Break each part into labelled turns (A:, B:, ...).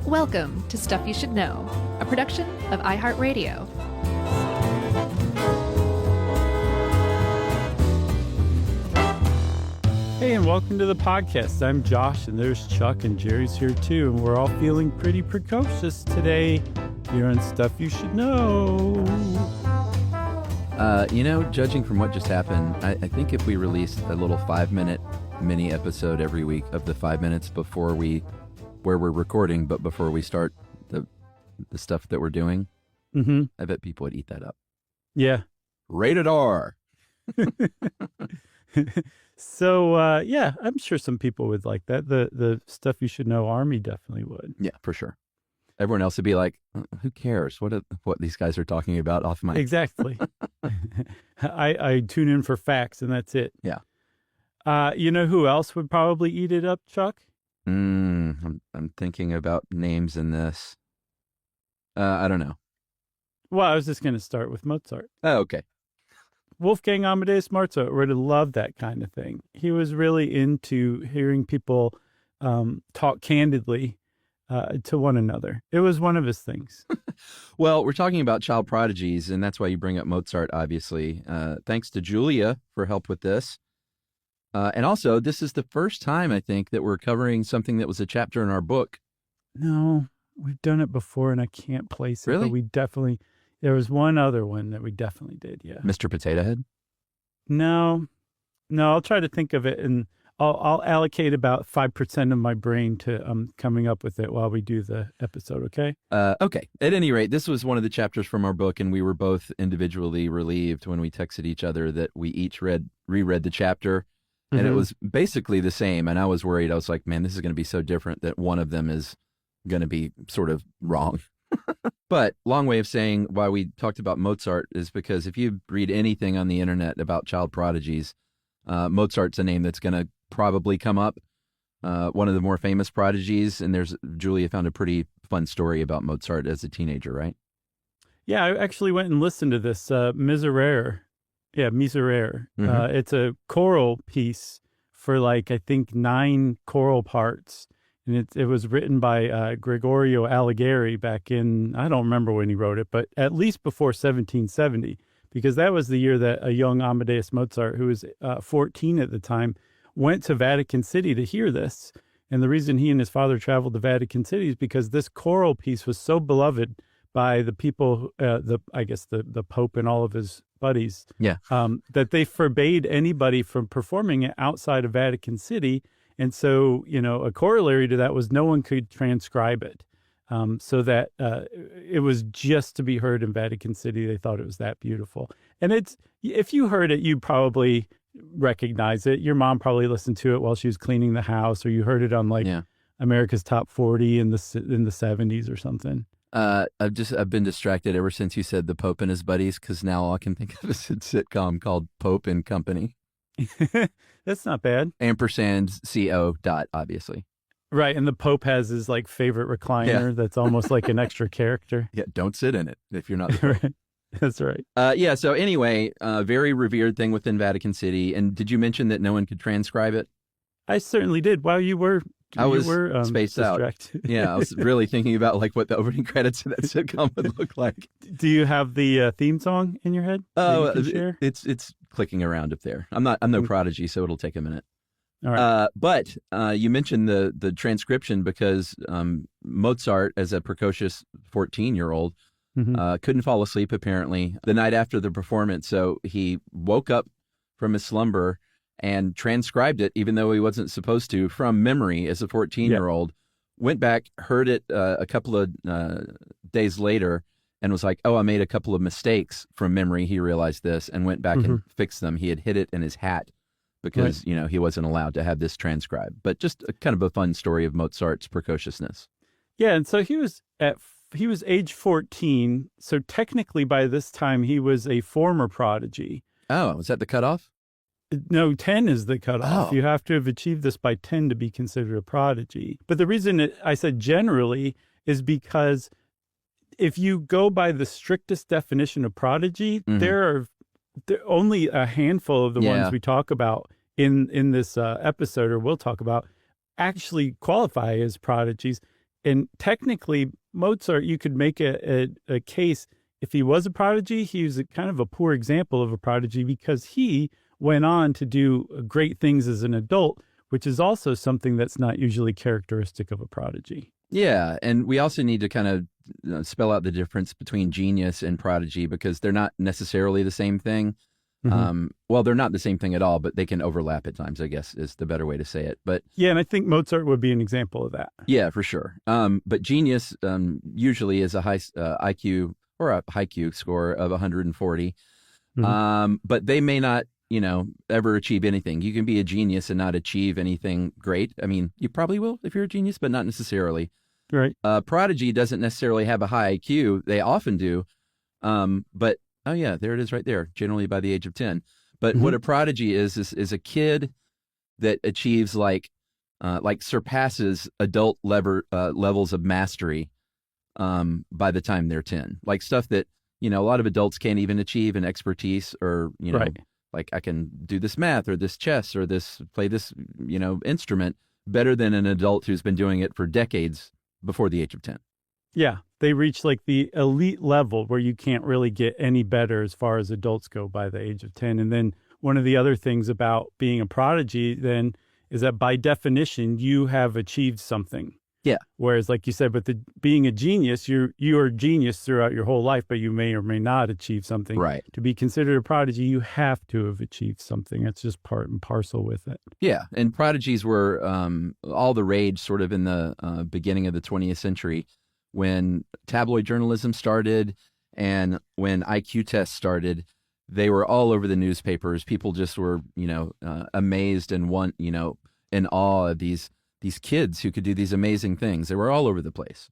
A: Welcome to Stuff You Should Know, a production of iHeartRadio.
B: Hey, and welcome to the podcast. I'm Josh, and there's Chuck, and Jerry's here too, and we're all feeling pretty precocious today here on Stuff You Should Know.
C: Judging from what just happened, I think if we released a little 5-minute mini episode every week of the 5 minutes where we're recording, but before we start the stuff that we're doing, I bet people would eat that up.
B: Yeah.
C: Rated R.
B: So, I'm sure some people would like that. The Stuff You Should Know Army definitely would.
C: Yeah, for sure. Everyone else would be like, who cares what these guys are talking about off mic?
B: Exactly. I tune in for facts, and that's it.
C: Yeah.
B: You know who else would probably eat it up, Chuck?
C: I'm thinking about names in this. I don't know.
B: Well, I was just going to start with Mozart.
C: Oh, okay.
B: Wolfgang Amadeus Mozart would have loved that kind of thing. He was really into hearing people talk candidly to one another. It was one of his things.
C: Well, we're talking about child prodigies, and that's why you bring up Mozart, obviously. Thanks to Julia for help with this. And also, this is the first time, I think, that we're covering something that was a chapter in our book.
B: No, we've done it before, and I can't place it.
C: Really?
B: But there was one other one that we definitely did, yeah.
C: Mr. Potato Head?
B: No, I'll try to think of it, and I'll allocate about 5% of my brain to coming up with it while we do the episode, okay?
C: Okay. At any rate, this was one of the chapters from our book, and we were both individually relieved when we texted each other that we each reread the chapter. And it was basically the same. And I was worried. I was like, man, this is going to be so different that one of them is going to be sort of wrong. But long way of saying why we talked about Mozart is because if you read anything on the internet about child prodigies, Mozart's a name that's going to probably come up. One of the more famous prodigies. And Julia found a pretty fun story about Mozart as a teenager, right?
B: Yeah, I actually went and listened to this Miserere. Yeah, Miserere. It's a choral piece for I think 9 choral parts. And it was written by Gregorio Alighieri back in, I don't remember when he wrote it, but at least before 1770, because that was the year that a young Amadeus Mozart, who was 14 at the time, went to Vatican City to hear this. And the reason he and his father traveled to Vatican City is because this choral piece was so beloved by the people, the Pope and all of his buddies, that they forbade anybody from performing it outside of Vatican City. And so, a corollary to that was no one could transcribe it, so that it was just to be heard in Vatican City. They thought it was that beautiful. And if you heard it, you'd probably recognize it. Your mom probably listened to it while she was cleaning the house, or you heard it on America's Top 40 in the 70s or something.
C: I've been distracted ever since you said the Pope and his buddies, because now all I can think of is a sitcom called Pope and Company.
B: That's not bad.
C: Ampersand CO. obviously.
B: Right, and the Pope has his favorite recliner that's almost like an extra character.
C: Yeah, don't sit in it if you're not the Pope.
B: Right. That's right.
C: So anyway, very revered thing within Vatican City. And did you mention that no one could transcribe it?
B: I certainly did. Wow, you were
C: spaced distracted. out. Yeah, I was really thinking about what the opening credits of that sitcom would look like.
B: Do you have the theme song in your head?
C: Oh, it's clicking around up there. I'm no prodigy, so it'll take a minute.
B: All right.
C: But you mentioned the transcription because Mozart, as a precocious 14-year-old, couldn't fall asleep apparently the night after the performance. So he woke up from his slumber and transcribed it, even though he wasn't supposed to, from memory as a 14-year-old, went back, heard it a couple of days later, and was like, oh, I made a couple of mistakes from memory. He realized this and went back and fixed them. He had hid it in his hat because, he wasn't allowed to have this transcribed. But just kind of a fun story of Mozart's precociousness. Yeah,
B: and so he was age 14, so technically by this time he was a former prodigy.
C: Oh, was that the cutoff?
B: No, 10 is the cutoff.
C: Oh.
B: You have to have achieved this by 10 to be considered a prodigy. But the reason I said generally is because if you go by the strictest definition of prodigy, there are only a handful of the ones we talk about in this episode, or we'll talk about, actually qualify as prodigies. And technically, Mozart, you could make a case, if he was a prodigy, he was kind of a poor example of a prodigy because he went on to do great things as an adult, which is also something that's not usually characteristic of a prodigy.
C: Yeah, and we also need to kind of spell out the difference between genius and prodigy because they're not necessarily the same thing. Well, they're not the same thing at all, but they can overlap at times, I guess, is the better way to say it. But
B: yeah, and I think Mozart would be an example of that.
C: Yeah, for sure. But genius usually is a high IQ or a high Q score of 140. But they may not, ever achieve anything. You can be a genius and not achieve anything great. I mean, you probably will if you're a genius, but not necessarily.
B: Right.
C: Prodigy doesn't necessarily have a high IQ. They often do. But oh yeah, there it is right there. Generally by the age of 10. But what a prodigy is a kid that achieves like surpasses adult levels of mastery by the time they're 10. Like stuff that, a lot of adults can't even achieve, an expertise or,
B: Right.
C: like I can do this math or this chess or play this, instrument better than an adult who's been doing it for decades before the age of 10.
B: Yeah, they reach like the elite level where you can't really get any better as far as adults go by the age of 10. And then one of the other things about being a prodigy then is that by definition, you have achieved something.
C: Yeah.
B: Whereas, like you said, but being a genius, you are a genius throughout your whole life, but you may or may not achieve something.
C: Right.
B: To be considered a prodigy, you have to have achieved something. That's just part and parcel with it.
C: Yeah, and prodigies were all the rage sort of in the beginning of the 20th century when tabloid journalism started and when IQ tests started. They were all over the newspapers. People just were, amazed and in awe of these kids who could do these amazing things. They were all over the place.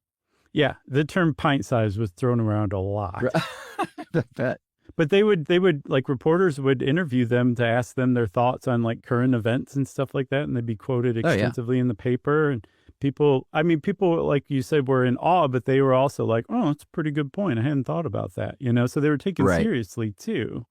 B: Yeah, the term pint size was thrown around a lot.
C: I bet.
B: But they would like reporters would interview them to ask them their thoughts on like current events and stuff like that, and they'd be quoted extensively in the paper. And people, like you said, were in awe, but they were also like, "Oh, that's a pretty good point. I hadn't thought about that." So they were taken seriously too.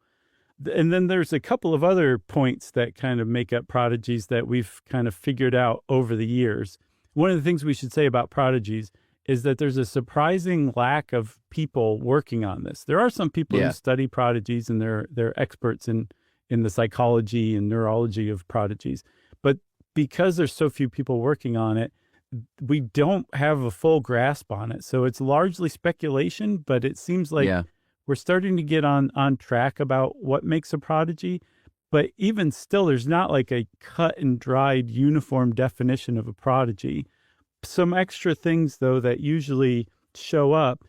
B: And then there's a couple of other points that kind of make up prodigies that we've kind of figured out over the years. One of the things we should say about prodigies is that there's a surprising lack of people working on this. There are some people who study prodigies and they're experts in the psychology and neurology of prodigies. But because there's so few people working on it, we don't have a full grasp on it. So it's largely speculation, but it seems like we're starting to get on track about what makes a prodigy. But even still, there's not like a cut and dried uniform definition of a prodigy. Some extra things, though, that usually show up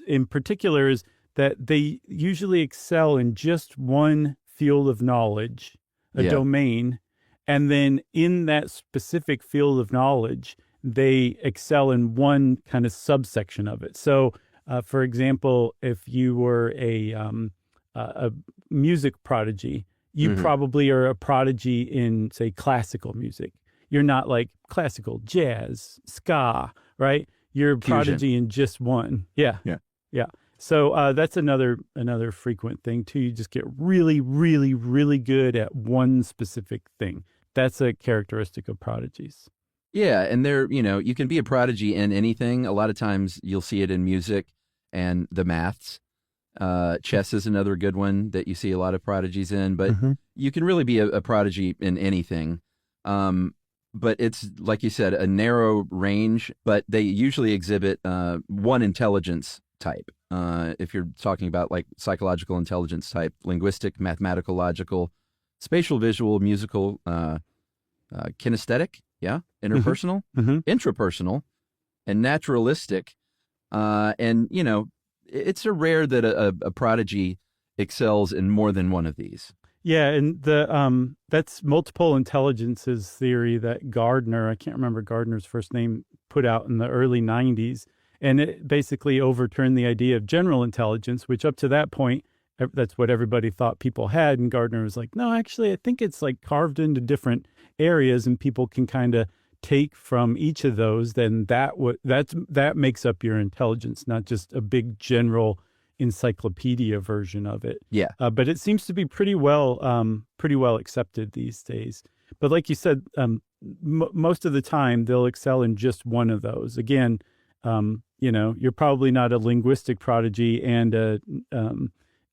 B: in particular is that they usually excel in just one field of knowledge, a domain. And then in that specific field of knowledge, they excel in one kind of subsection of it. So, for example, if you were a music prodigy, you probably are a prodigy in, say, classical music. You're not like classical, jazz, ska, right? You're a prodigy in just one. Yeah. So that's another frequent thing too. You just get really, really, really good at one specific thing. That's a characteristic of prodigies.
C: Yeah, and you can be a prodigy in anything. A lot of times you'll see it in music and the maths. Chess is another good one that you see a lot of prodigies in, but you can really be a prodigy in anything. But it's, like you said, a narrow range, but they usually exhibit one intelligence type. If you're talking about like psychological intelligence type, linguistic, mathematical, logical, spatial, visual, musical, kinesthetic, interpersonal, intrapersonal, and naturalistic. And, it's a rare that a prodigy excels in more than one of these.
B: Yeah, and that's multiple intelligences theory that Gardner, I can't remember Gardner's first name, put out in the early 90s. And it basically overturned the idea of general intelligence, which up to that point, that's what everybody thought people had. And Gardner was like, no, actually, I think it's like carved into different areas and people can kind of take from each of those. Then that makes up your intelligence, not just a big general encyclopedia version of it.
C: Yeah.
B: But it seems to be pretty well accepted these days. But like you said, most of the time they'll excel in just one of those. Again, you're probably not a linguistic prodigy and a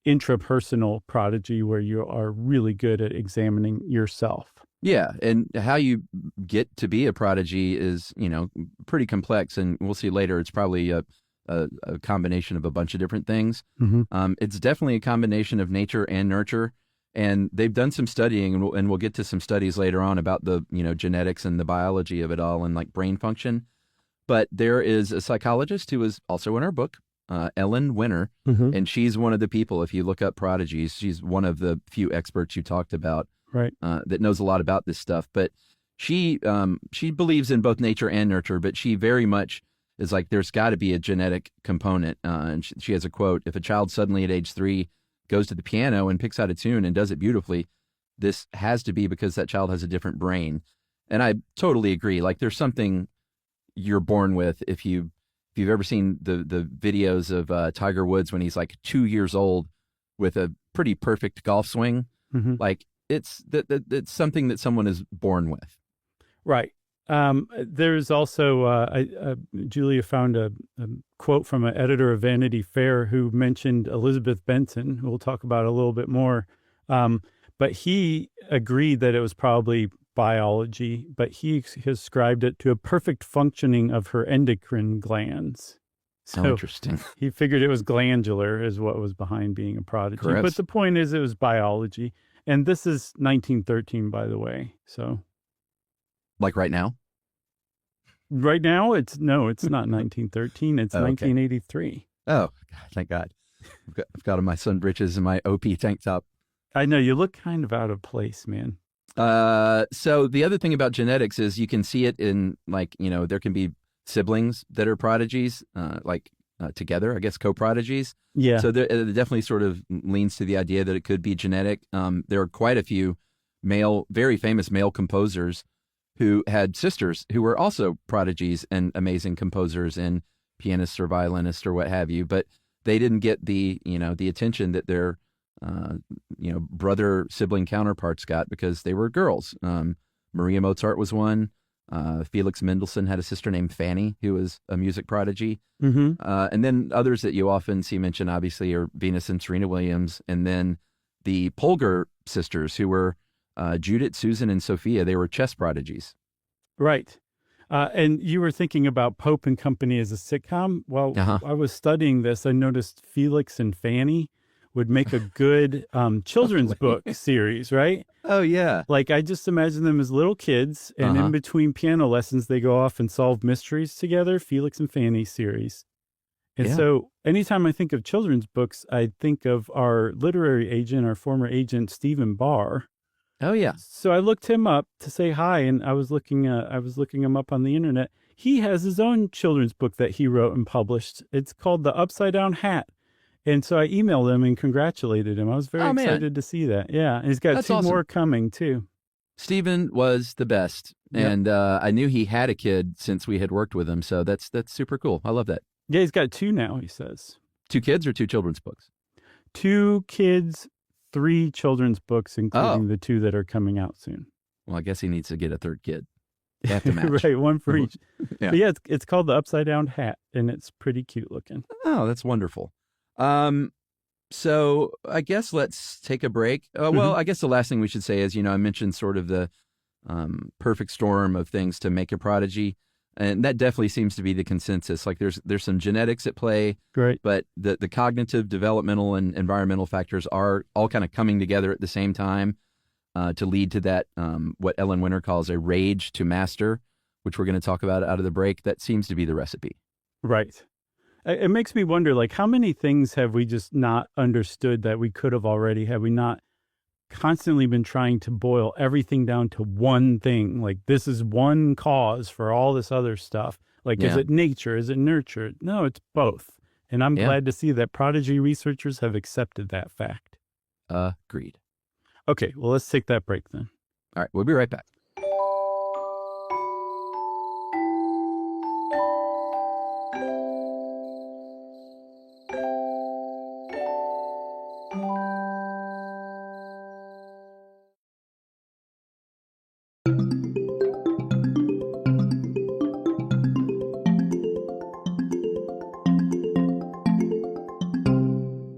B: intrapersonal prodigy where you are really good at examining yourself.
C: Yeah, and how you get to be a prodigy is, pretty complex, and we'll see later. It's probably a combination of a bunch of different things.
B: Mm-hmm.
C: It's definitely a combination of nature and nurture, and they've done some studying, and we'll get to some studies later on about the genetics and the biology of it all, and like brain function. But there is a psychologist who was also in our book, Ellen Winter,
B: Mm-hmm.
C: and she's one of the people. If you look up prodigies, she's one of the few experts you talked about.
B: Right.
C: That knows a lot about this stuff. But she believes in both nature and nurture, but she very much is like, there's got to be a genetic component. And she has a quote: "If a child suddenly at age 3 goes to the piano and picks out a tune and does it beautifully, this has to be because that child has a different brain." And I totally agree. Like, there's something you're born with. If you've ever seen the videos of Tiger Woods when he's like 2 years old with a pretty perfect golf swing,
B: Mm-hmm.
C: like, it's something that someone is born with.
B: Right. There's also, Julia found a quote from an editor of Vanity Fair who mentioned Elizabeth Benson, who we'll talk about a little bit more. But he agreed that it was probably biology, but he ascribed it to a perfect functioning of her endocrine glands.
C: So interesting.
B: He figured it was glandular is what was behind being a prodigy.
C: Correct.
B: But the point is it was biology. And this is 1913, by the way. So,
C: like right now?
B: right now, it's not 1913. It's
C: Oh, okay.
B: 1983.
C: Oh, God, thank God. I've got on my sun breeches and my OP tank top.
B: I know you look kind of out of place, man.
C: So the other thing about genetics is you can see it in, like, there can be siblings that are prodigies, together, I guess, co-prodigies.
B: Yeah.
C: So it definitely sort of leans to the idea that it could be genetic. There are quite a few very famous male composers who had sisters who were also prodigies and amazing composers and pianists or violinists or what have you, but they didn't get the attention that their brother sibling counterparts got because they were girls. Maria Mozart was one. Felix Mendelssohn had a sister named Fanny, who was a music prodigy.
B: Mm-hmm.
C: And then others that you often see mentioned, obviously, are Venus and Serena Williams. And then the Polgar sisters, who were Judith, Susan, and Sophia. They were chess prodigies.
B: Right. And you were thinking about Pope and Company as a sitcom. Well, I was studying this. I noticed Felix and Fanny would make a good children's book series, right?
C: Oh, yeah.
B: Like, I just imagine them as little kids, and in between piano lessons, they go off and solve mysteries together, Felix and Fanny series. And so anytime I think of children's books, I think of our literary agent, our former agent, Stephen Barr.
C: Oh, yeah.
B: So I looked him up to say hi, and I was looking him up on the internet. He has his own children's book that he wrote and published. It's called The Upside Down Hat. And so I emailed him and congratulated him. I was very excited to see that. Yeah. And he's got
C: That's
B: two
C: awesome.
B: more coming, too.
C: Stephen was the best.
B: Yep.
C: And I knew he had a kid since we had worked with him. So that's super cool. I love that.
B: Yeah, he's got 2 now, he says.
C: 2 kids or 2 children's books?
B: 2 kids, 3 children's books, including the 2 that are coming out soon.
C: Well, I guess he needs to get a 3rd kid. They have to match.
B: Right, one for each.
C: Yeah.
B: But yeah, it's called The Upside Down Hat, and it's pretty cute looking.
C: Oh, that's wonderful. So I guess let's take a break. Well, I guess the last thing we should say is, I mentioned sort of the perfect storm of things to make a prodigy. And that definitely seems to be the consensus. Like there's some genetics at play,
B: Great.
C: but the cognitive, developmental, and environmental factors are all kind of coming together at the same time to lead to that, what Ellen Winter calls a rage to master, which we're going to talk about out of the break. That seems to be the recipe.
B: Right. It makes me wonder, like, how many things have we just not understood that we could have already? Have we not constantly been trying to boil everything down to one thing? Like, this is one cause for all this other stuff. Like, is it nature? Is it nurture? No, it's both. And I'm glad to see that prodigy researchers have accepted that fact.
C: Agreed.
B: Okay, well, let's take that break then.
C: All right, we'll be right back.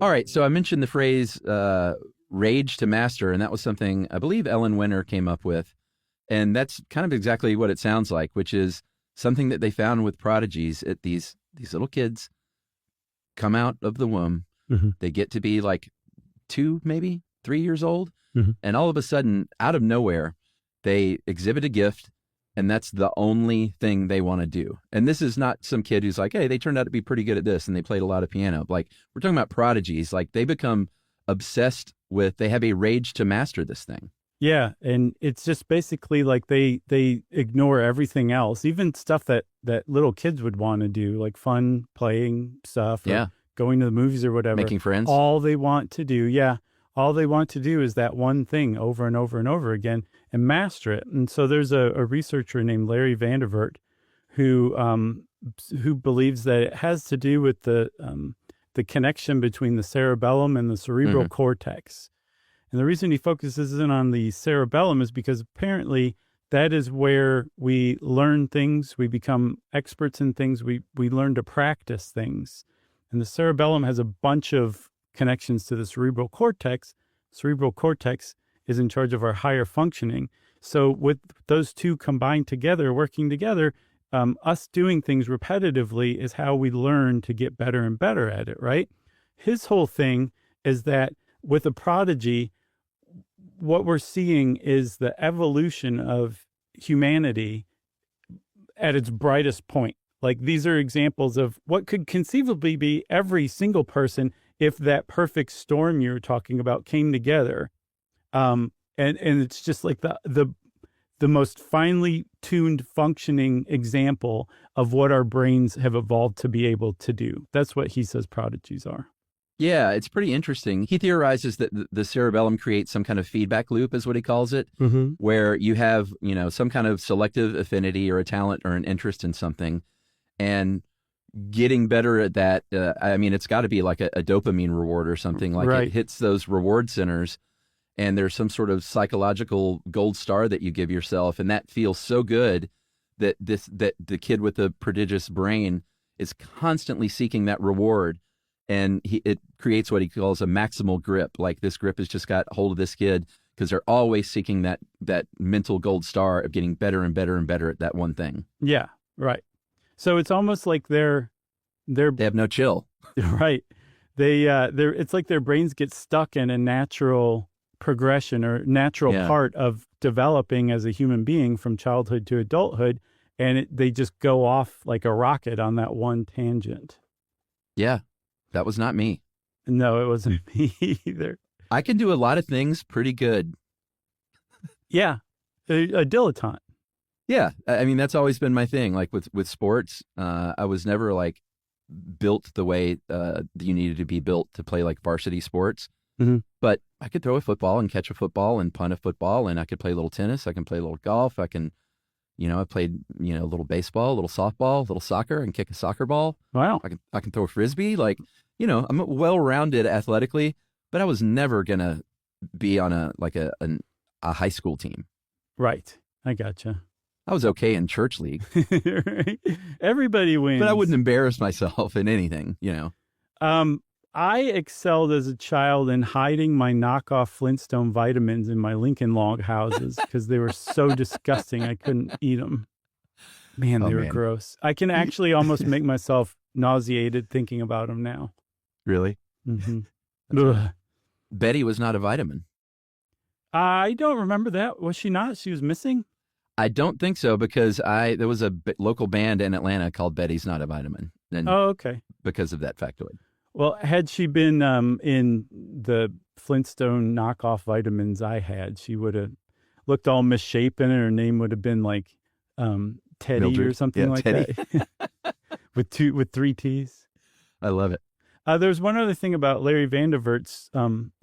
C: All right, so I mentioned the phrase rage to master, and that was something I believe Ellen Winter came up with. And that's kind of exactly what it sounds like, which is something that they found with prodigies. These little kids come out of the womb.
B: Mm-hmm.
C: They get to be like 2, maybe 3 years old.
B: Mm-hmm.
C: And all of a sudden, out of nowhere, they exhibit a gift. And that's the only thing they want to do. And this is not some kid who's like, hey, they turned out to be pretty good at this and they played a lot of piano. Like, we're talking about prodigies. Like, they become obsessed with, they have a rage to master this thing.
B: Yeah, and it's just basically like they ignore everything else, even stuff that little kids would want to do, like fun playing stuff, or going to the movies or whatever.
C: Making friends.
B: All they want to do is that one thing over and over and over again and master it. And so there's a researcher named Larry Vandervert who believes that it has to do with the connection between the cerebellum and the cerebral cortex. And the reason he focuses in on the cerebellum is because apparently that is where we learn things, we become experts in things, we learn to practice things. And the cerebellum has a bunch of connections to the cerebral cortex. Cerebral cortex is in charge of our higher functioning. So with those two combined together, working together, us doing things repetitively is how we learn to get better and better at it, right? His whole thing is that with a prodigy, what we're seeing is the evolution of humanity at its brightest point. Like, these are examples of what could conceivably be every single person if that perfect storm you're talking about came together. And it's just like the most finely tuned functioning example of what our brains have evolved to be able to do. That's what he says prodigies are.
C: Yeah, it's pretty interesting. He theorizes that the cerebellum creates some kind of feedback loop, is what he calls it, where you have, some kind of selective affinity or a talent or an interest in something, and getting better at that. It's got to be like a dopamine reward or something. Like,
B: right.
C: It hits those reward centers, and there's some sort of psychological gold star that you give yourself, and that feels so good that the kid with the prodigious brain is constantly seeking that reward. And it creates what he calls a maximal grip. Like, this grip has just got hold of this kid because they're always seeking that mental gold star of getting better and better and better at that one thing.
B: Yeah, right. So it's almost like they
C: have no chill.
B: Right. It's like their brains get stuck in a natural progression or natural part of developing as a human being from childhood to adulthood, and they just go off like a rocket on that one tangent.
C: Yeah. That was not me.
B: No, it wasn't me either.
C: I can do a lot of things pretty good.
B: Yeah. A dilettante.
C: Yeah. That's always been my thing. Like with sports, I was never like built the way you needed to be built to play like varsity sports.
B: Mm-hmm.
C: But I could throw a football and catch a football and punt a football, and I could play a little tennis. I can play a little golf. I can, I played, a little baseball, a little softball, a little soccer, and kick a soccer ball.
B: Wow.
C: I can throw a frisbee. Like, I'm well-rounded athletically, but I was never going to be on a high school team.
B: Right. I gotcha.
C: I was okay in church league.
B: Right. Everybody wins.
C: But I wouldn't embarrass myself in anything,
B: I excelled as a child in hiding my knockoff Flintstone vitamins in my Lincoln log houses because they were so disgusting I couldn't eat them. Man, they were gross. I can actually almost make myself nauseated thinking about them now.
C: Really?
B: Mm-hmm.
C: Right. Betty was not a vitamin.
B: I don't remember that. Was she not? She was missing?
C: I don't think so, because there was a local band in Atlanta called Betty's Not a Vitamin. And
B: okay.
C: Because of that factoid.
B: Well, had she been in the Flintstone knockoff vitamins I had, she would have looked all misshapen, and her name would have been like Teddy
C: Mildred.
B: Or something like
C: Teddy.
B: that. with 3 T's.
C: I love it.
B: There's one other thing about Larry Vandervert's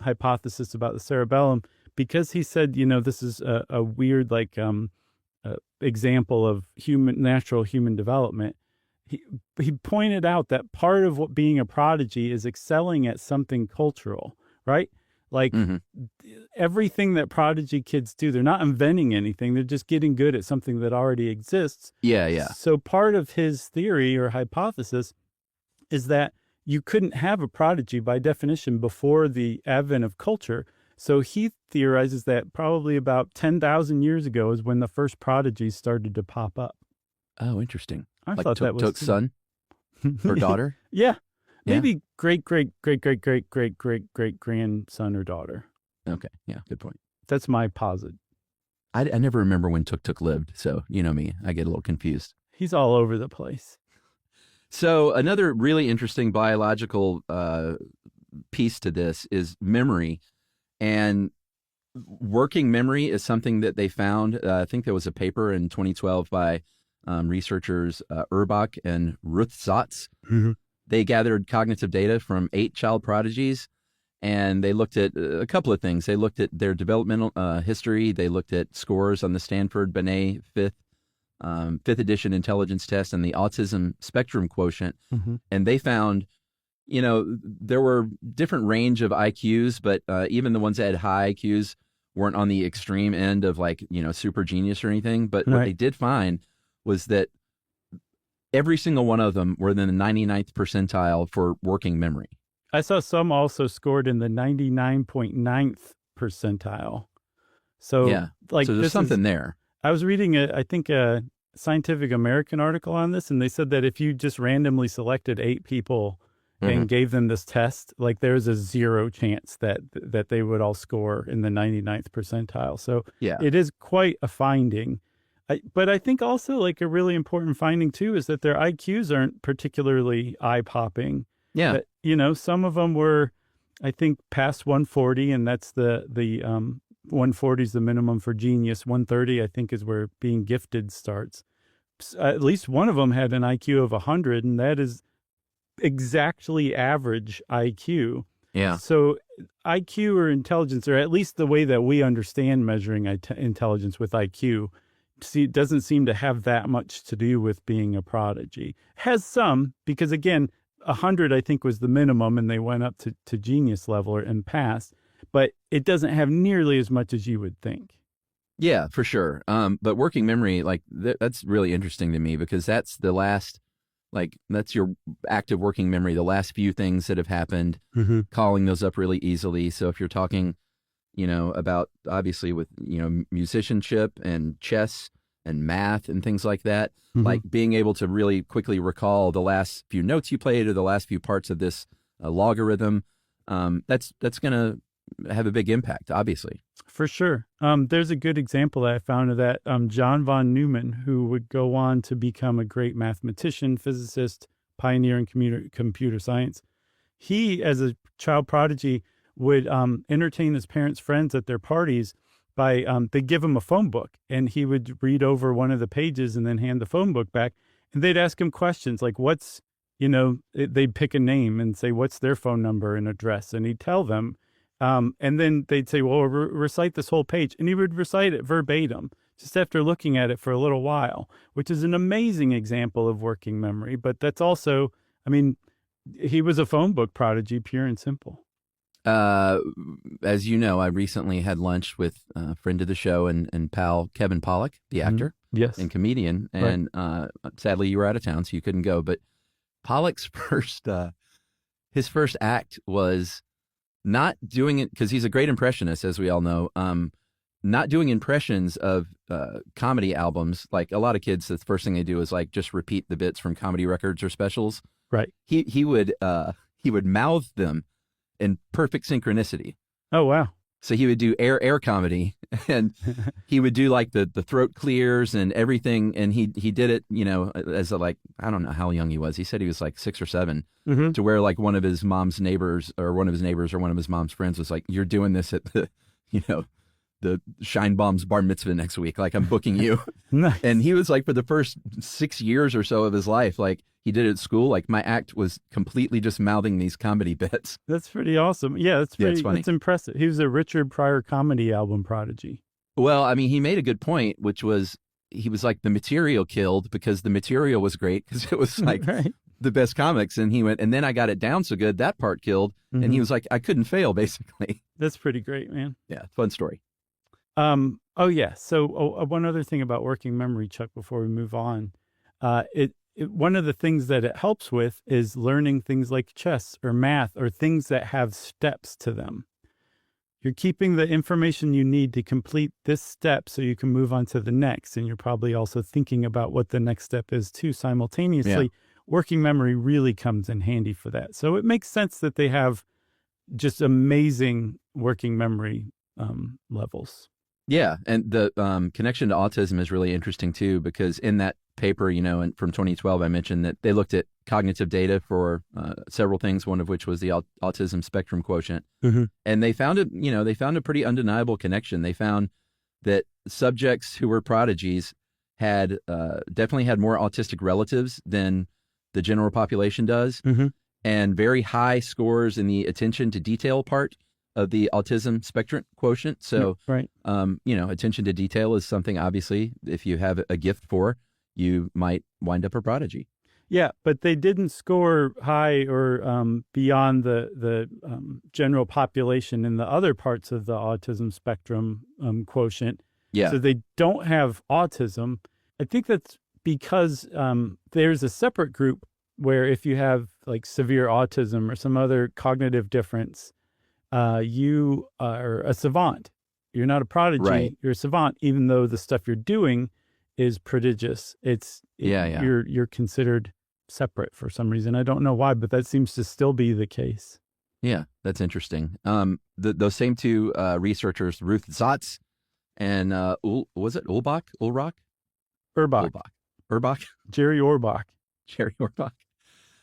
B: hypothesis about the cerebellum, because he said, this is a weird example of natural human development. He pointed out that part of what being a prodigy is excelling at something cultural, right? Like everything that prodigy kids do, they're not inventing anything. They're just getting good at something that already exists.
C: Yeah, yeah.
B: So part of his theory or hypothesis is that, you couldn't have a prodigy by definition before the advent of culture. So he theorizes that probably about 10,000 years ago is when the first prodigies started to pop up.
C: Oh, interesting.
B: I
C: like
B: thought that was
C: Took's son or daughter?
B: Yeah.
C: Yeah.
B: Maybe great grandson or daughter.
C: Okay. Yeah, good point.
B: That's my posit.
C: I never remember when Took lived, so you know me. I get a little confused.
B: He's all over the place.
C: So another really interesting biological piece to this is memory. And working memory is something that they found. I think there was a paper in 2012 by researchers Urbach and Ruthsatz.
B: Mm-hmm.
C: They gathered cognitive data from 8 child prodigies, and they looked at a couple of things. They looked at their developmental history. They looked at scores on the Stanford-Binet fifth edition intelligence test and the autism spectrum quotient.
B: Mm-hmm.
C: And they found, there were different range of IQs, but even the ones that had high IQs weren't on the extreme end of super genius or anything. But what they did find was that every single one of them were in the 99th percentile for working memory.
B: I saw some also scored in the 99.9th percentile. So,
C: yeah. So there's something there.
B: I was reading, a Scientific American article on this, and they said that if you just randomly selected 8 people and gave them this test, there's a 0 chance that they would all score in the 99th percentile. So it is quite a finding. But I think also a really important finding too is that their IQs aren't particularly eye-popping.
C: Yeah.
B: But, some of them were, I think, past 140, and that's the 140 is the minimum for genius. 130, I think, is where being gifted starts. At least one of them had an IQ of 100, and that is exactly average IQ.
C: Yeah.
B: So IQ or intelligence, or at least the way that we understand measuring intelligence with IQ, doesn't seem to have that much to do with being a prodigy. Has some, because again, 100 I think was the minimum, and they went up to genius level and passed. But it doesn't have nearly as much as you would think.
C: Yeah, for sure. But working memory, that's really interesting to me, because that's the last, that's your active working memory, the last few things that have happened, calling those up really easily. So if you're talking, about obviously with, musicianship and chess and math and things like that, being able to really quickly recall the last few notes you played or the last few parts of this logarithm, that's going to have a big impact, obviously.
B: For sure. There's a good example that I found of that. John von Neumann, who would go on to become a great mathematician, physicist, pioneer in computer science. He, as a child prodigy, would entertain his parents' friends at their parties by, they'd give him a phone book, and he would read over one of the pages and then hand the phone book back. And they'd ask him questions like, they'd pick a name and say, what's their phone number and address? And he'd tell them. And then they'd say, well, recite this whole page. And he would recite it verbatim just after looking at it for a little while, which is an amazing example of working memory. But that's also, he was a phone book prodigy, pure and simple.
C: As you know, I recently had lunch with a friend of the show and pal Kevin Pollak, the actor and comedian. And sadly, you were out of town, so you couldn't go. But Pollak's his first act was not doing it, because he's a great impressionist, as we all know, not doing impressions of comedy albums. Like a lot of kids, the first thing they do is just repeat the bits from comedy records or specials. Right. He would mouth them in perfect synchronicity.
B: Oh, wow.
C: So he would do air comedy, and he would do the throat clears and everything. And he did it, as I don't know how young he was. He said he was 6 or 7, to where one of his mom's neighbors or one of his mom's friends was like, you're doing this at the, the Scheinbaum's bar mitzvah next week. I'm booking you.
B: Nice.
C: And he was for the first 6 years or so of his life, he did it at school. My act was completely just mouthing these comedy bits.
B: That's pretty awesome. Yeah, it's
C: funny.
B: It's impressive. He was a Richard Pryor comedy album prodigy.
C: Well, he made a good point, which was he was the material killed because the material was great, because it was
B: right.
C: the best comics. And he went, and then I got it down so good, that part killed. And he was I couldn't fail, basically.
B: That's pretty great, man.
C: Yeah, fun story.
B: Oh, yeah. So one other thing about working memory, Chuck, before we move on. one of the things that it helps with is learning things like chess or math or things that have steps to them. You're keeping the information you need to complete this step so you can move on to the next. And you're probably also thinking about what the next step is too simultaneously. Yeah. Working memory really comes in handy for that. So it makes sense that they have just amazing working memory levels.
C: Yeah, and the connection to autism is really interesting too, because in that paper, and from 2012, I mentioned that they looked at cognitive data for several things, one of which was the autism spectrum quotient, and they found a pretty undeniable connection. They found that subjects who were prodigies had definitely had more autistic relatives than the general population does, and very high scores in the attention to detail part of the autism spectrum quotient. So,
B: right.
C: Attention to detail is something, obviously, if you have a gift for, you might wind up a prodigy.
B: Yeah, but they didn't score high or beyond the general population in the other parts of the autism spectrum quotient.
C: Yeah.
B: So they don't have autism. I think that's because there's a separate group where if you have like severe autism or some other cognitive difference, you are a savant. You're not a prodigy.
C: Right.
B: You're a savant, even though the stuff you're doing is prodigious. You're considered separate for some reason. I don't know why, but that seems to still be the case.
C: Yeah, that's interesting. Those same two researchers, Ruth Zotz and was it Urbach?
B: Jerry Orbach.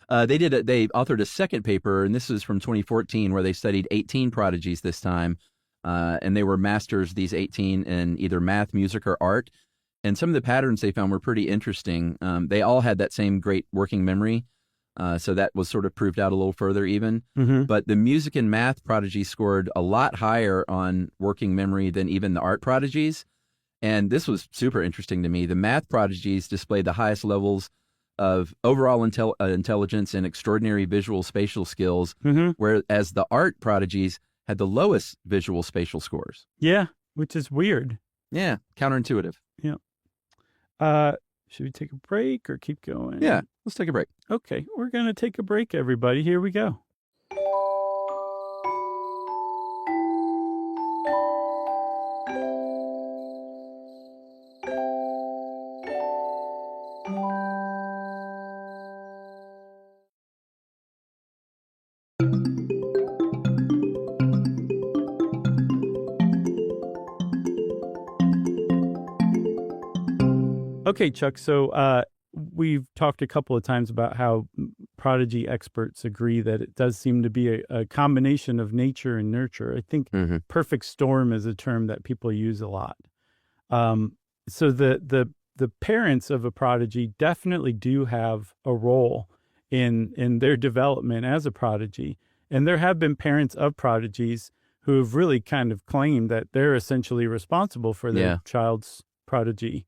C: They authored a second paper, and this is from 2014, where they studied 18 prodigies this time, and they were masters, these 18, in either math, music, or art. And some of the patterns they found were pretty interesting. They all had that same great working memory, so that was sort of proved out a little further even. But the music and math prodigies scored a lot higher on working memory than even the art prodigies. And this was super interesting to me. The math prodigies displayed the highest levels of overall intelligence and extraordinary visual spatial skills, whereas the art prodigies had the lowest visual spatial scores.
B: Yeah, which is weird.
C: Yeah, counterintuitive.
B: Yeah. Should we take a break or keep going?
C: Yeah, let's take a break.
B: Okay, we're going to take a break, everybody. Here we go. Okay, Chuck, so we've talked a couple of times about how prodigy experts agree that it does seem to be a combination of nature and nurture. I think perfect storm is a term that people use a lot. So the parents of a prodigy definitely do have a role in their development as a prodigy. And there have been parents of prodigies who have really kind of claimed that they're essentially responsible for their child's prodigy.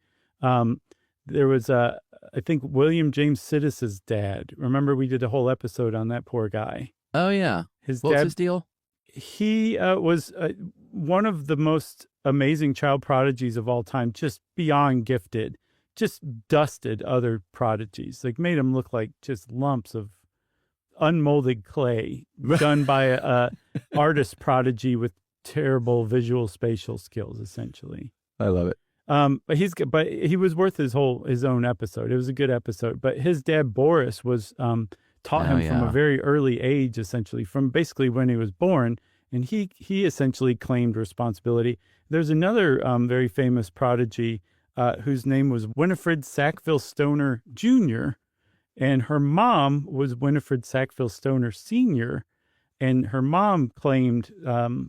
B: There was, I think, William James Sidis's dad. Remember, we did a whole episode on that poor guy.
C: Oh, yeah. What's his deal?
B: He was one of the most amazing child prodigies of all time, just beyond gifted, just dusted other prodigies, like made them look like just lumps of unmolded clay done by a artist prodigy with terrible visual spatial skills, essentially.
C: I love it.
B: But he was worth his own episode. It was a good episode. But his dad Boris was taught him from a very early age, essentially from basically when he was born, and he essentially claimed responsibility. There's another very famous prodigy whose name was Winifred Sackville Stoner Jr., and her mom was Winifred Sackville Stoner Sr., and her mom claimed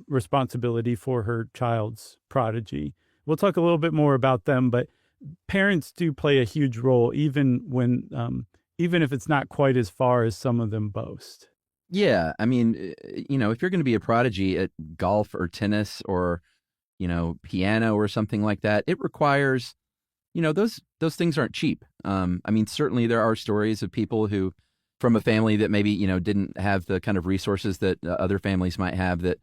B: responsibility for her child's prodigy. We'll talk a little bit more about them, but parents do play a huge role, even if it's not quite as far as some of them boast.
C: Yeah, I mean, if you're going to be a prodigy at golf or tennis or, piano or something like that, it requires, those things aren't cheap. I mean, certainly there are stories of people who, from a family that maybe, didn't have the kind of resources that other families might have that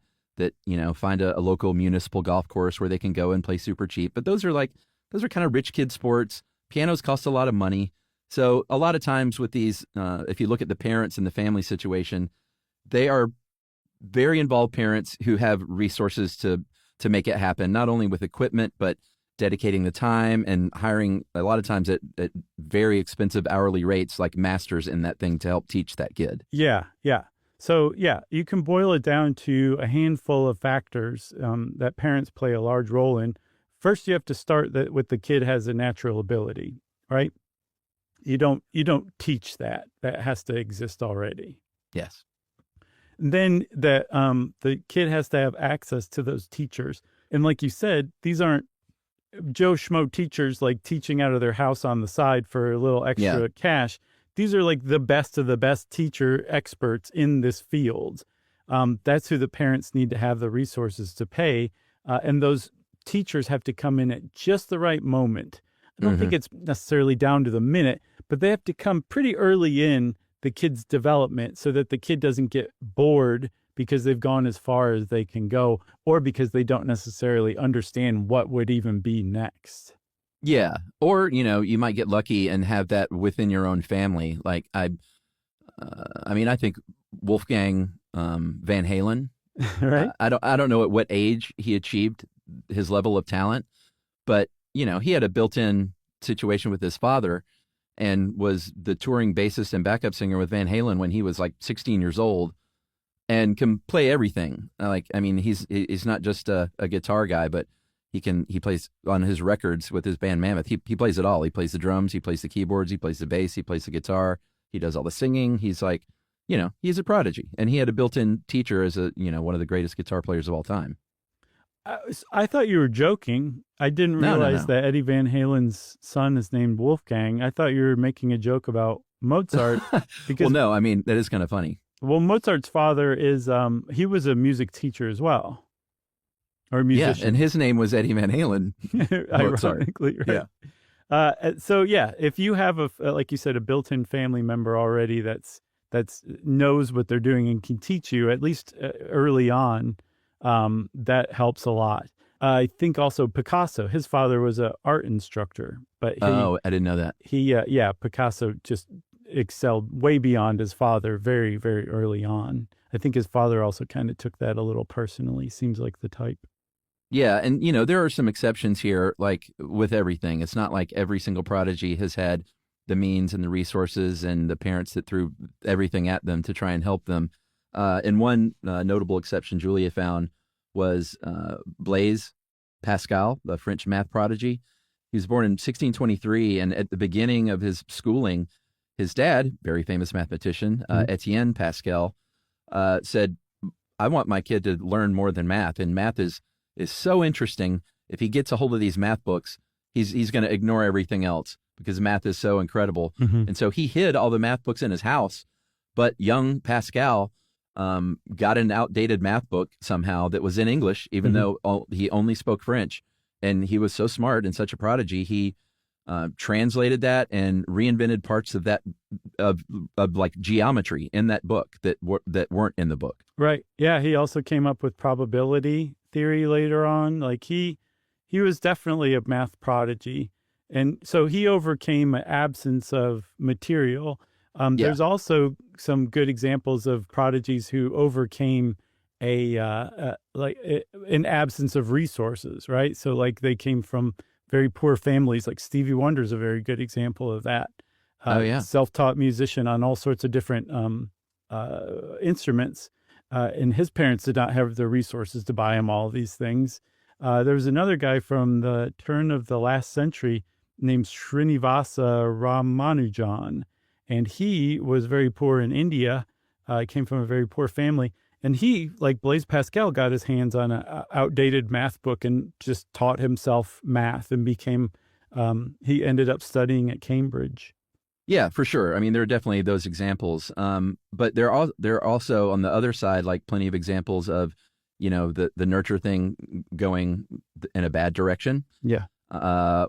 C: find a local municipal golf course where they can go and play super cheap. But those are kind of rich kid sports. Pianos cost a lot of money. So a lot of times with these, if you look at the parents and the family situation, they are very involved parents who have resources to make it happen, not only with equipment, but dedicating the time and hiring a lot of times at very expensive hourly rates, like masters in that thing to help teach that kid.
B: Yeah, yeah. So, yeah, you can boil it down to a handful of factors that parents play a large role in. First, you have to start that with the kid has a natural ability, right? You don't teach that. That has to exist already.
C: Yes.
B: Then the kid has to have access to those teachers. And like you said, these aren't Joe Schmo teachers like teaching out of their house on the side for a little extra cash. These are like the best of the best teacher experts in this field. That's who the parents need to have the resources to pay. And those teachers have to come in at just the right moment. I don't think it's necessarily down to the minute, but they have to come pretty early in the kid's development so that the kid doesn't get bored because they've gone as far as they can go, or because they don't necessarily understand what would even be next.
C: Yeah. Or, you might get lucky and have that within your own family. Like I mean, I think Wolfgang Van Halen,
B: right?
C: I don't know at what age he achieved his level of talent, but he had a built-in situation with his father and was the touring bassist and backup singer with Van Halen when he was like 16 years old and can play everything. Like, I mean, he's not just a guitar guy, but he plays on his records with his band Mammoth. He plays it all. He plays the drums, he plays the keyboards, he plays the bass, he plays the guitar, he does all the singing. He's like, he's a prodigy. And he had a built-in teacher as one of the greatest guitar players of all time.
B: I thought you were joking. I didn't realize that Eddie Van Halen's son is named Wolfgang. I thought you were making a joke about Mozart. Because,
C: well, no, I mean, that is kind of funny.
B: Well, Mozart's father is, he was a music teacher as well. Or a musician.
C: Yeah, and his name was Eddie Van Halen.
B: Ironically, right? Yeah. So, yeah, if you have, like you said, a built-in family member already that's knows what they're doing and can teach you, at least early on, that helps a lot. I think also Picasso, his father was an art instructor, but
C: I didn't know that.
B: Picasso just excelled way beyond his father very, very early on. I think his father also kind of took that a little personally. Seems like the type.
C: Yeah, and there are some exceptions here, like with everything. It's not like every single prodigy has had the means and the resources and the parents that threw everything at them to try and help them. And one notable exception Julia found was Blaise Pascal, the French math prodigy. He was born in 1623, and at the beginning of his schooling, his dad, very famous mathematician, Etienne Pascal, said, I want my kid to learn more than math, and math is so interesting. If he gets a hold of these math books, he's going to ignore everything else because math is so incredible. And so he hid all the math books in his house, but young Pascal got an outdated math book somehow that was in English, even though he only spoke French. And he was so smart and such a prodigy, he translated that and reinvented parts of that of like geometry in that book that weren't in the book.
B: Right. Yeah. He also came up with probability theory later on. Like he was definitely a math prodigy, and so he overcame an absence of material. There's also some good examples of prodigies who overcame an absence of resources, right? So like they came from very poor families, like Stevie Wonder's a very good example of that. Self-taught musician on all sorts of different instruments. And his parents did not have the resources to buy him all these things. There was another guy from the turn of the last century named Srinivasa Ramanujan. And he was very poor in India, came from a very poor family. And he, like Blaise Pascal, got his hands on an outdated math book and just taught himself math and he ended up studying at Cambridge.
C: Yeah, for sure. I mean, there are definitely those examples. But there are also on the other side, like plenty of examples of, the nurture thing going in a bad direction.
B: Yeah.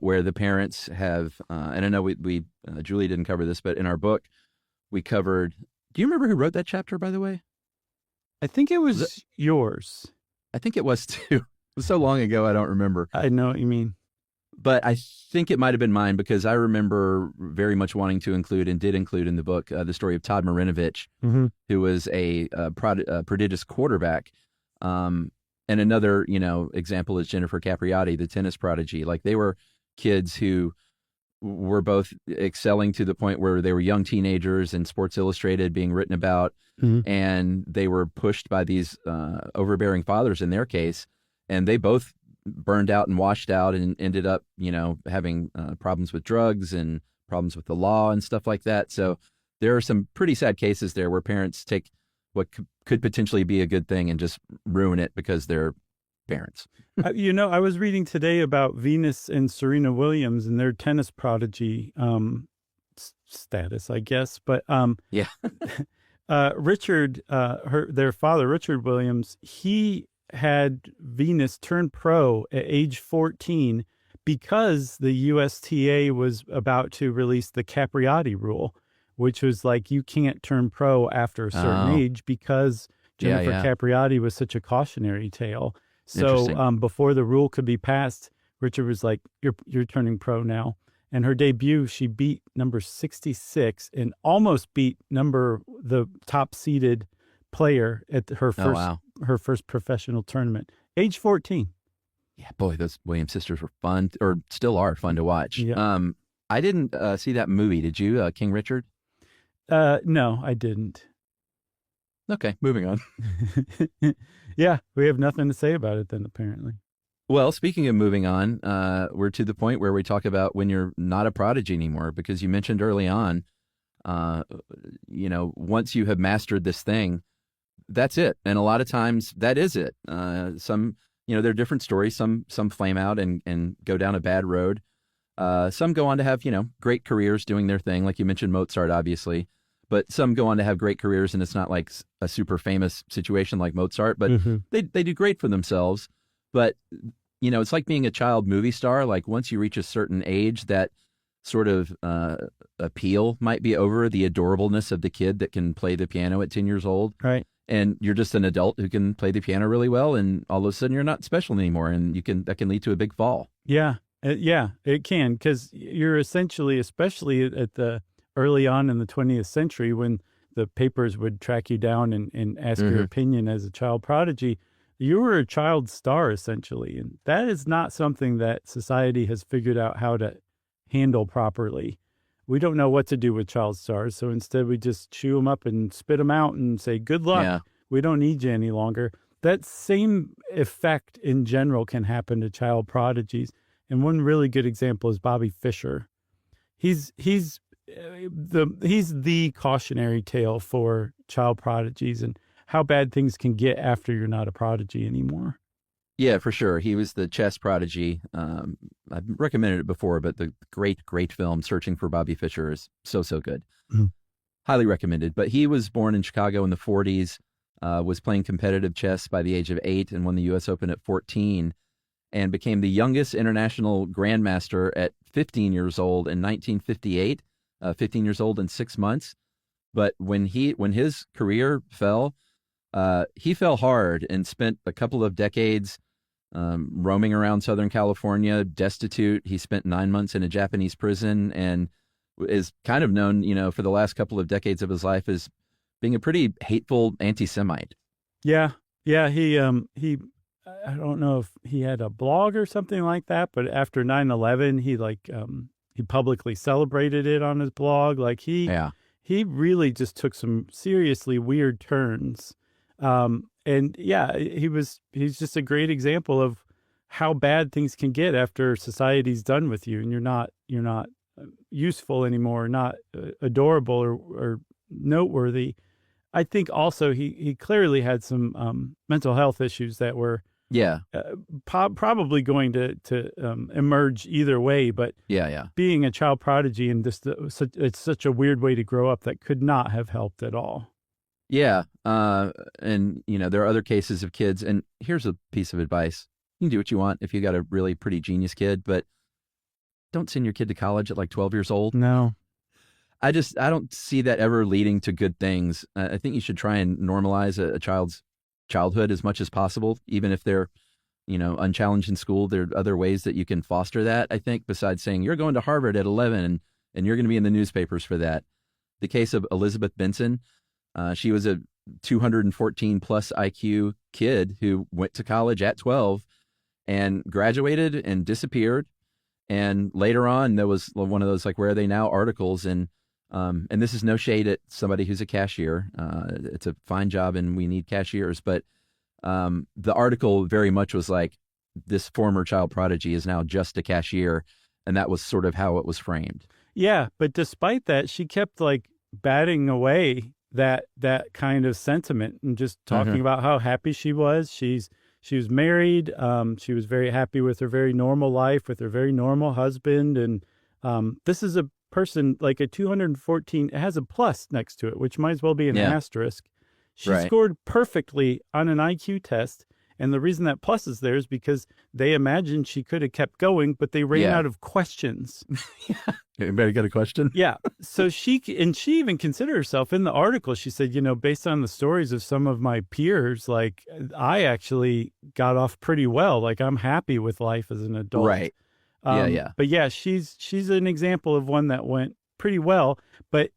C: Where the parents have, and I know we Julie didn't cover this, but in our book we covered. Do you remember who wrote that chapter, by the way?
B: I think it was yours.
C: I think it was too. It was so long ago, I don't remember.
B: I know what you mean.
C: But I think it might have been mine because I remember very much wanting to include and did include in the book the story of Todd Marinovich, who was a prodigious quarterback. And another, example is Jennifer Capriati, the tennis prodigy. Like they were kids who were both excelling to the point where they were young teenagers in Sports Illustrated being written about, and they were pushed by these overbearing fathers in their case, and they both burned out and washed out and ended up, having problems with drugs and problems with the law and stuff like that. So there are some pretty sad cases there where parents take what could potentially be a good thing and just ruin it because they're parents.
B: I was reading today about Venus and Serena Williams and their tennis prodigy status, I guess. But
C: yeah,
B: Richard, their father, Richard Williams, he had Venus turn pro at age 14 because the USTA was about to release the Capriati rule, which was like you can't turn pro after a certain age because Jennifer Capriati was such a cautionary tale. So before the rule could be passed, Richard was like, "You're turning pro now." And her debut, she beat number 66 and almost beat the top seeded player at her first professional tournament, age 14.
C: Yeah, boy, those Williams sisters were fun, or still are fun to watch.
B: Yeah.
C: I didn't see that movie. Did you, King Richard?
B: No, I didn't.
C: Okay, moving on.
B: Yeah, we have nothing to say about it then, apparently.
C: Well, speaking of moving on, we're to the point where we talk about when you're not a prodigy anymore, because you mentioned early on, once you have mastered this thing, that's it. And a lot of times that is it. Some, there are different stories. Some flame out and go down a bad road. Some go on to have, great careers doing their thing. Like you mentioned Mozart, obviously. But some go on to have great careers, and it's not like a super famous situation like Mozart, but they do great for themselves. But, it's like being a child movie star. Like once you reach a certain age, that sort of appeal might be over, the adorableness of the kid that can play the piano at 10 years old.
B: Right.
C: And you're just an adult who can play the piano really well, and all of a sudden you're not special anymore, and that can lead to a big fall.
B: Yeah. It can, because you're essentially, especially at the early on in the 20th century, when the papers would track you down and ask your opinion as a child prodigy, you were a child star, essentially. And that is not something that society has figured out how to handle properly. We don't know what to do with child stars, so instead we just chew them up and spit them out and say, good luck. Yeah. We don't need you any longer. That same effect in general can happen to child prodigies. And one really good example is Bobby Fischer. He's the cautionary tale for child prodigies and how bad things can get after you're not a prodigy anymore.
C: Yeah, for sure. He was the chess prodigy. I've recommended it before, but the great film Searching for Bobby Fischer is so good. Highly recommended. But he was born in Chicago in the 40s, was playing competitive chess by the age of 8 and won the U.S. Open at 14, and became the youngest international grandmaster at 15 years old in 1958. 15 years old and 6 months. But when his career fell, he fell hard and spent a couple of decades roaming around Southern California, destitute. He spent 9 months in a Japanese prison and is kind of known, for the last couple of decades of his life as being a pretty hateful anti-Semite.
B: Yeah. He I don't know if he had a blog or something like that, but after 9/11, he publicly celebrated it on his blog. Like he really just took some seriously weird turns. He's just a great example of how bad things can get after society's done with you and you're not useful anymore, not adorable or noteworthy. I think also he clearly had some mental health issues that were probably going to emerge either way. But being a child prodigy and it's such a weird way to grow up that could not have helped at all.
C: Yeah. And, there are other cases of kids. And here's a piece of advice. You can do what you want if you got a really pretty genius kid, but don't send your kid to college at like 12 years old.
B: No.
C: I don't see that ever leading to good things. I think you should try and normalize a child's childhood as much as possible, even if they're, unchallenged in school. There are other ways that you can foster that, I think, besides saying you're going to Harvard at 11 and you're going to be in the newspapers for that. The case of Elizabeth Benson, she was a 214 plus IQ kid who went to college at 12 and graduated and disappeared. And later on, there was one of those like, where are they now articles? And this is no shade at somebody who's a cashier. It's a fine job and we need cashiers. But the article very much was like, this former child prodigy is now just a cashier. And that was sort of how it was framed.
B: Yeah. But despite that, she kept like batting away that kind of sentiment and just talking about how happy she was. She was married. She was very happy with her very normal life, with her very normal husband. And this is a person like a 214. It has a plus next to it, which might as well be an asterisk. She scored perfectly on an IQ test. And the reason that plus is there is because they imagined she could have kept going, but they ran out of questions.
C: Anybody got a question?
B: Yeah. So she even considered herself in the article. She said, based on the stories of some of my peers, like I actually got off pretty well. Like I'm happy with life as an adult.
C: Right.
B: But yeah, she's an example of one that went pretty well. But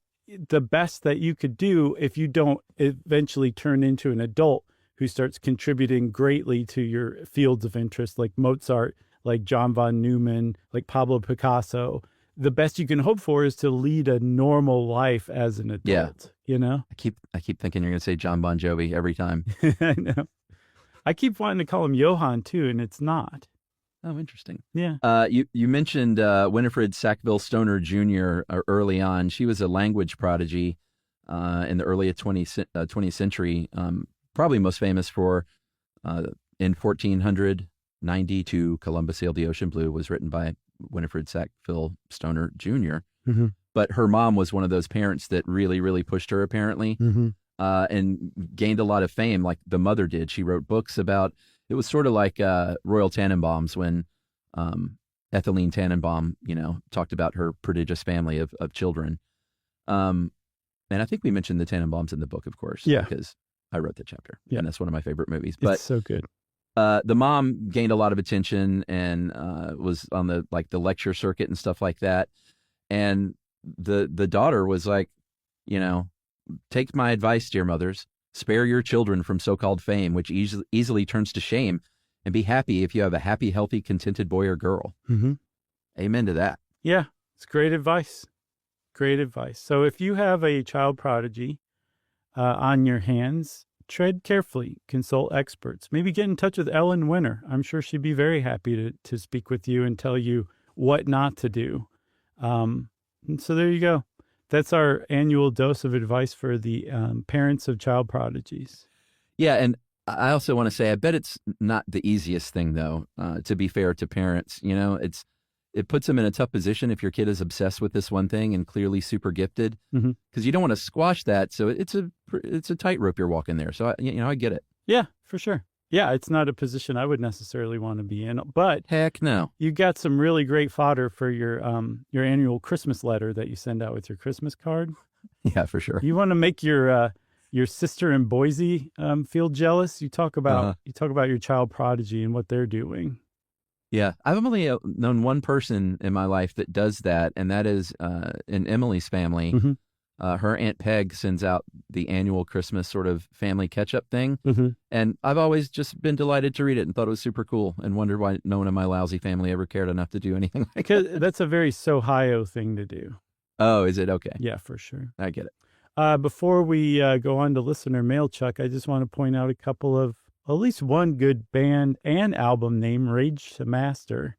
B: the best that you could do if you don't eventually turn into an adult who starts contributing greatly to your fields of interest, like Mozart, like John von Neumann, like Pablo Picasso, the best you can hope for is to lead a normal life as an adult.
C: I keep thinking you're going to say John Bon Jovi every time.
B: I know. I keep wanting to call him Johann too, and it's not.
C: Oh, interesting.
B: Yeah.
C: You mentioned Winifred Sackville Stoner Jr. Early on. She was a language prodigy in the early 20th century. Probably most famous for in 1492, Columbus Sailed the Ocean Blue was written by Winifred Sackville Stoner Jr. But her mom was one of those parents that really, really pushed her, apparently, and gained a lot of fame like the mother did. She wrote books about, it was sort of like Royal Tannenbaums when Ethelene Tannenbaum, talked about her prodigious family of children. And I think we mentioned the Tannenbaums in the book, of course, because I wrote that chapter, and that's one of my favorite movies. But
B: it's so good.
C: The mom gained a lot of attention and was on the lecture circuit and stuff like that. And the daughter was like, take my advice, dear mothers, spare your children from so-called fame, which easily turns to shame, and be happy if you have a happy, healthy, contented boy or girl. Amen to that.
B: Yeah, it's great advice. Great advice. So if you have a child prodigy on your hands, tread carefully, consult experts. Maybe get in touch with Ellen Winter. I'm sure she'd be very happy to speak with you and tell you what not to do. And so there you go. That's our annual dose of advice for the parents of child prodigies.
C: Yeah, and I also want to say, I bet it's not the easiest thing, though, to be fair to parents. It puts them in a tough position if your kid is obsessed with this one thing and clearly super gifted, because you don't want to squash that. So it's a tightrope you're walking there. So I get it.
B: Yeah, for sure. Yeah, it's not a position I would necessarily want to be in, but
C: heck no.
B: You got some really great fodder for your annual Christmas letter that you send out with your Christmas card.
C: Yeah, for sure.
B: You want to make your sister in Boise feel jealous. You talk about your child prodigy and what they're doing.
C: Yeah, I've only known one person in my life that does that, and that is in Emily's family. Her Aunt Peg sends out the annual Christmas sort of family catch-up thing, and I've always just been delighted to read it and thought it was super cool and wondered why no one in my lousy family ever cared enough to do anything like that.
B: That's a very Sohio thing to do.
C: Oh, is it? Okay.
B: Yeah, for sure.
C: I get
B: it. Before we go on to listener mail, Chuck, I just want to point out a couple of at least one good band and album name, Rage to Master.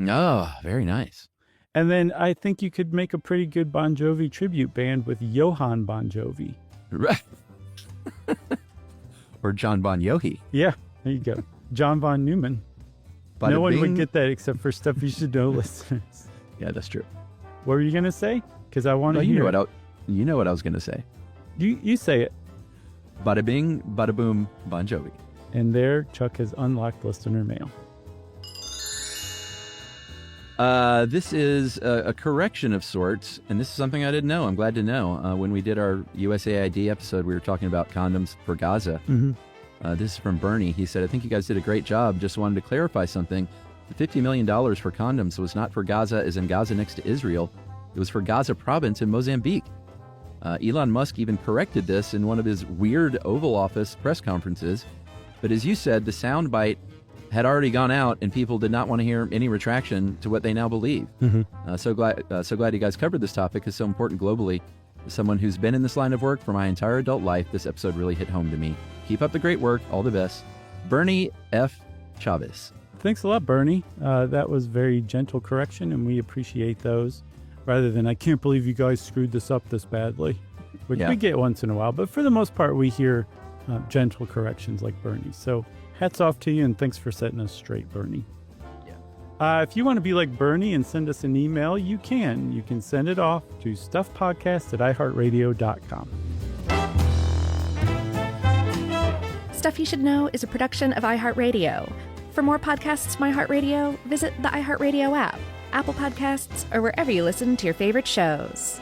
C: Oh, very nice.
B: And then I think you could make a pretty good Bon Jovi tribute band with Johann Bon Jovi.
C: Right. Or John Bon Jovi.
B: Yeah, there you go. John von Neumann. No one would get that except for Stuff You Should Know listeners.
C: Yeah, that's true.
B: What were you going to say? Because I want to hear it.
C: You know what I was going to say.
B: You say it.
C: Bada bing, bada boom, Bon Jovi.
B: And there, Chuck has unlocked listener mail.
C: This is a correction of sorts, and this is something I didn't know. I'm glad to know. When we did our USAID episode, we were talking about condoms for Gaza. This is from Bernie. He said, I think you guys did a great job. Just wanted to clarify something. The $50 million for condoms was not for Gaza as in Gaza next to Israel. It was for Gaza province in Mozambique. Elon Musk even corrected this in one of his weird Oval Office press conferences. But as you said, the soundbite had already gone out and people did not want to hear any retraction to what they now believe. So glad you guys covered this topic. It's so important globally. As someone who's been in this line of work for my entire adult life, this episode really hit home to me. Keep up the great work. All the best. Bernie F. Chavez.
B: Thanks a lot, Bernie. That was very gentle correction, and we appreciate those. Rather than, I can't believe you guys screwed this up this badly, which we get once in a while. But for the most part, we hear gentle corrections like Bernie. So hats off to you, and thanks for setting us straight, Bernie. If you want to be like Bernie and send us an email, you can. You can send it off to stuffpodcast@iheartradio.com.
A: Stuff You Should Know is a production of iHeartRadio. For more podcasts from iHeartRadio, visit the iHeartRadio app, Apple Podcasts, or wherever you listen to your favorite shows.